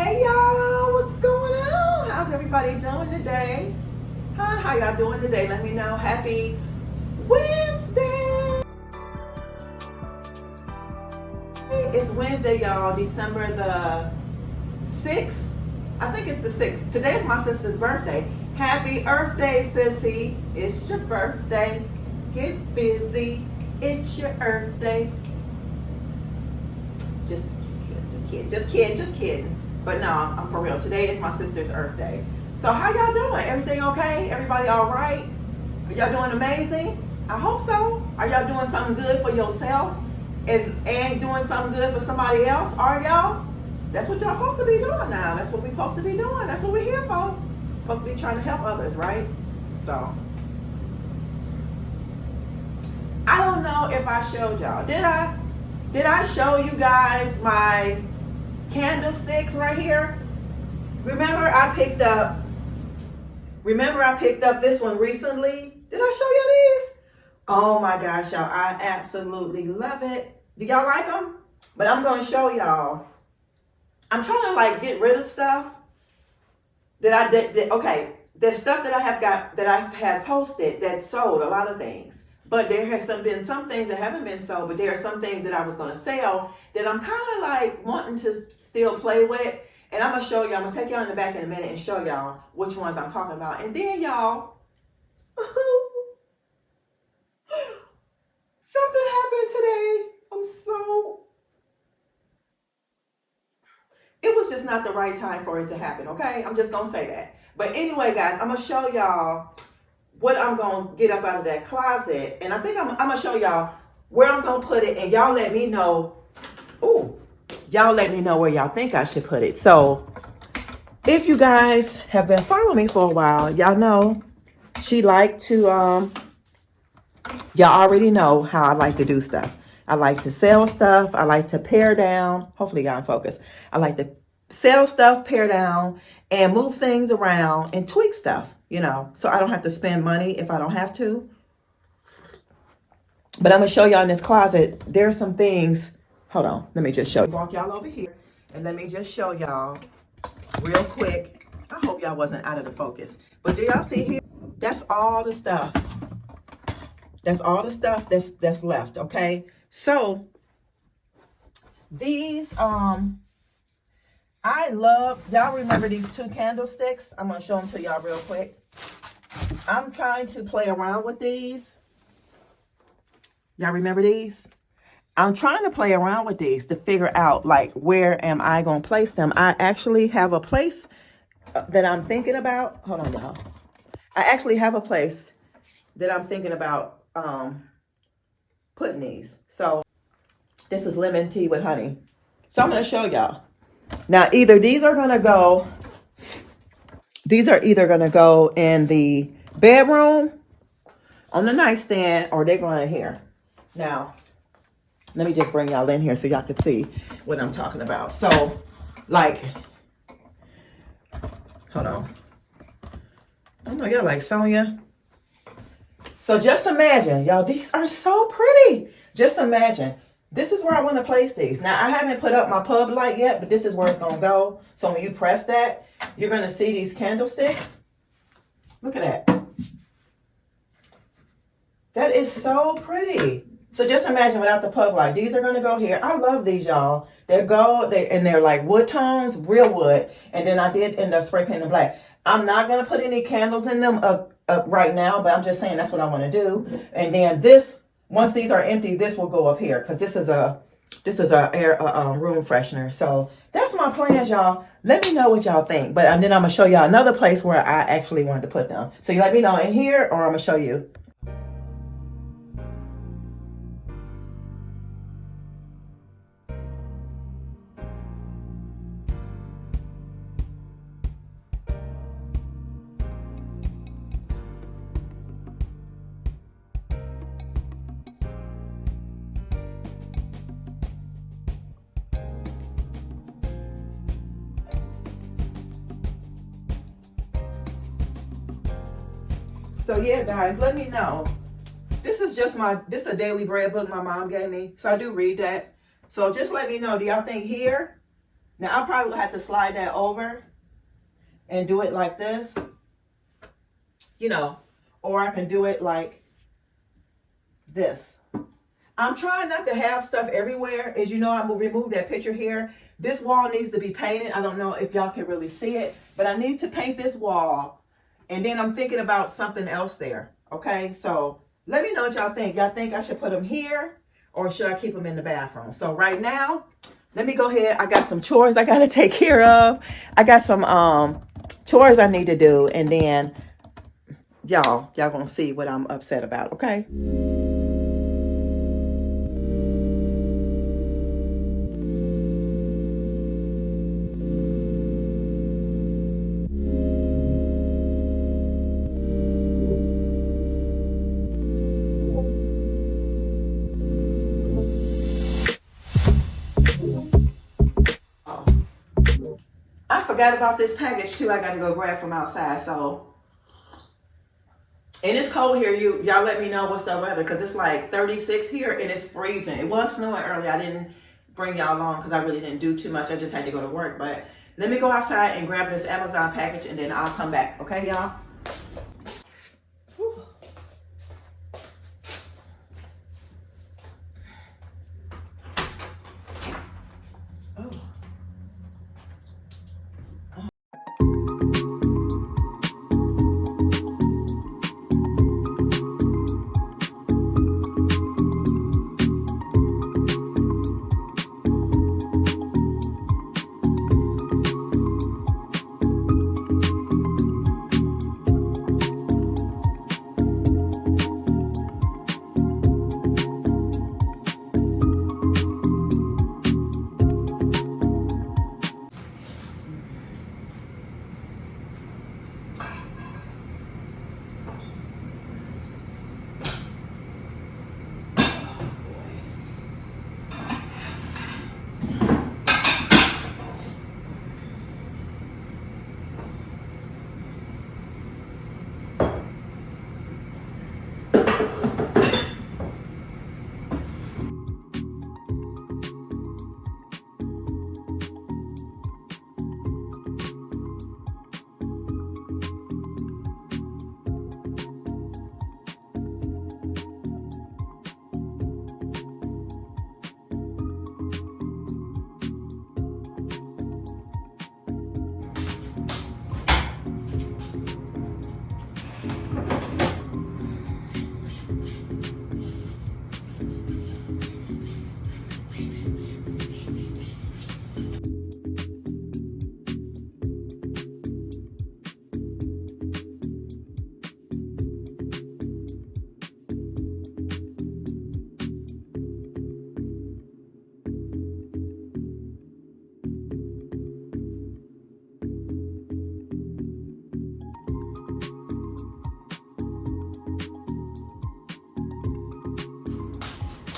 Hey y'all, what's going on? How's everybody doing today? How y'all doing today? Let me know. Happy Wednesday. It's Wednesday, y'all, December the 6th. I think it's the 6th. Today is my sister's birthday. Happy Earth Day, sissy. It's your birthday. Get busy. It's your Earth Day. Just kidding. But no, I'm for real. Today is my sister's Earth Day. So how y'all doing? Everything okay? Everybody all right? Are y'all doing amazing? I hope so. Are y'all doing something good for yourself and doing something good for somebody else? Are y'all? That's what y'all supposed to be doing now. That's what we're supposed to be doing. That's what we're here for. Supposed to be trying to help others, right? So I don't know if I showed y'all. Did I show you guys my candlesticks right here? Remember I picked up this one recently? Did I show you these? Oh my gosh, y'all, I absolutely love it. Do y'all like them? But I'm going to show y'all. I'm trying to like get rid of stuff that I did. Okay, the stuff that I've had posted that sold a lot of things. But there has been some things that haven't been sold, but there are some things that I was going to sell that I'm kind of like wanting to still play with. And I'm going to show y'all, I'm going to take y'all in the back in a minute and show y'all which ones I'm talking about. And then y'all, something happened today. It was just not the right time for it to happen, okay? I'm just going to say that. But anyway, guys, I'm going to show y'all what I'm going to get up out of that closet. And I think I'm going to show y'all where I'm going to put it. And y'all let me know. Y'all let me know where y'all think I should put it. So if you guys have been following me for a while, y'all know she liked to, y'all already know how I like to do stuff. I like to sell stuff. I like to pare down. Hopefully y'all in focus. I like to sell stuff, pare down, and move things around and tweak stuff, so I don't have to spend money if I don't have to. But I'm going to show y'all in this closet. There's some things. Hold on. Let me just show you. Walk y'all over here. And let me just show y'all real quick. I hope y'all wasn't out of the focus. But do y'all see here? That's all the stuff. That's all the stuff that's left, okay? So these I love, y'all remember these two candlesticks? I'm going to show them to y'all real quick. I'm trying to play around with these. Y'all remember these? I'm trying to play around with these to figure out, like, where am I going to place them? I actually have a place that I'm thinking about. Hold on, y'all. I actually have a place that I'm thinking about putting these. So this is lemon tea with honey. So I'm going to show y'all. Now, either these are either going to go in the bedroom on the nightstand, or they're going in here. Now, let me just bring y'all in here so y'all can see what I'm talking about. So, like, hold on. I know y'all like Sonia. So just imagine, y'all, these are so pretty. Just imagine. This is where I want to place these. Now, I haven't put up my pub light yet, but this is where it's going to go. So when you press that, you're going to see these candlesticks. Look at that. That is so pretty. So just imagine without the pub light. These are going to go here. I love these, y'all. They're gold, and they're like wood tones, real wood. And then I did end up spray painting them black. I'm not going to put any candles in them up right now, but I'm just saying that's what I want to do. And then this, once these are empty, this will go up here because this is a room freshener. So that's my plans, y'all. Let me know what y'all think. And then I'm going to show y'all another place where I actually wanted to put them. So you let me know in here, or I'm going to show you. So yeah, guys, let me know. This is a daily bread book my mom gave me. So I do read that. So just let me know. Do y'all think here Now I probably will have to slide that over and do it like this, you know, or I can do it like this. I'm trying not to have stuff everywhere. As you know, I'm gonna remove that picture here. This wall needs to be painted. I don't know if y'all can really see it, but I need to paint this wall. And then I'm thinking about something else there. Okay, so let me know what y'all think. Y'all think I should put them here or should I keep them in the bathroom? So right now, let me go ahead. I got some chores I gotta take care of. I got some chores I need to do, and then y'all gonna see what I'm upset about, okay? I forgot about this package too. I got to go grab from outside. So, and it's cold here. Y'all let me know what's the weather, because it's like 36 here and it's freezing. It was snowing earlier. I didn't bring y'all along because I really didn't do too much. I just had to go to work. But let me go outside and grab this Amazon package and then I'll come back. Okay, y'all?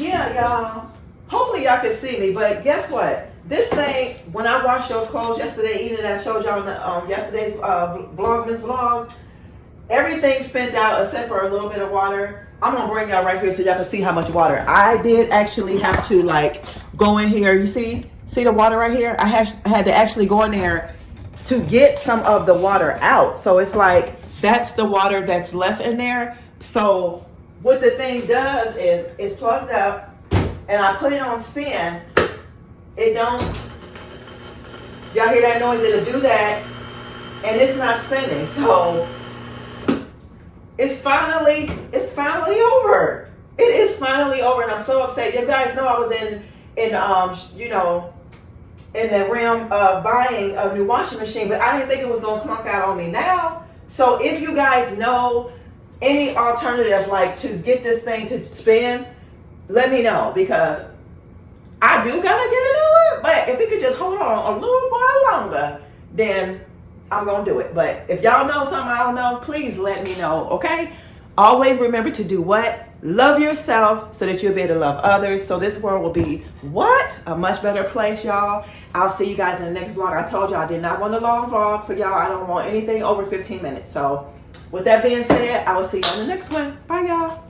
Yeah, y'all. Hopefully y'all can see me, but guess what? This thing, when I washed those clothes yesterday evening, I showed y'all in the, yesterday's Vlogmas vlog, everything spent out except for a little bit of water. I'm gonna bring y'all right here so y'all can see how much water. I did actually have to like go in here. You see the water right here? I had to actually go in there to get some of the water out. So it's like, that's the water that's left in there. So what the thing does is it's plugged up and I put it on spin. It don't, y'all hear that noise? It'll do that and it's not spinning. So it's finally over. It is finally over and I'm so upset. You guys know I was in you know, in the realm of buying a new washing machine, but I didn't think it was gonna clunk out on me now. So if you guys know any alternative, like to get this thing to spin, let me know, because I do gotta get a new one. But if it could just hold on a little while longer, then I'm gonna do it. But if y'all know something I don't know, please let me know, okay? Always remember to do what? Love yourself so that you'll be able to love others. So this world will be what? A much better place, y'all. I'll see you guys in the next vlog. I told y'all I did not want a long vlog for y'all. I don't want anything over 15 minutes. So with that being said, I will see you on the next one. Bye, y'all.